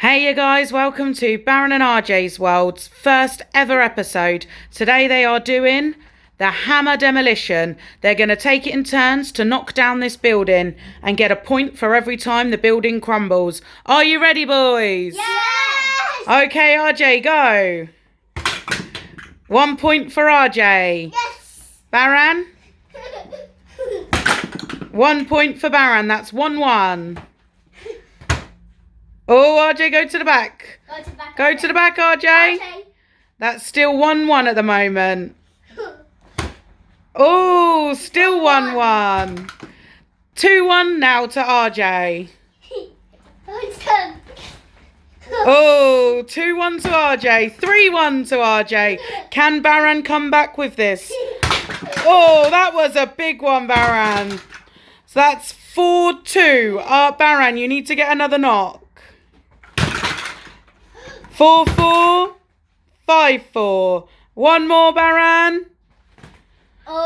Hey you guys, welcome to Baron and RJ's World's first ever episode. Today they are doing the hammer demolition. They're going to take it in turns to knock down this building and get a point for every time the building crumbles. Are you ready, boys? Yes! Okay, RJ, go. 1 point for RJ. Yes! Baran? 1 point for Baran. That's 1-1. Oh, RJ, go to the back. Go to the back, RJ. Okay. That's still 1-1 at the moment. Oh, still 1-1. 2-1 now to RJ. Oh, 2-1 to RJ. 3-1 to RJ. Can Baran come back with this? Oh, that was a big one, Baran. So that's 4-2. Baran, you need to get another knock. 4-4. 5-4. One more, Baran. Oh,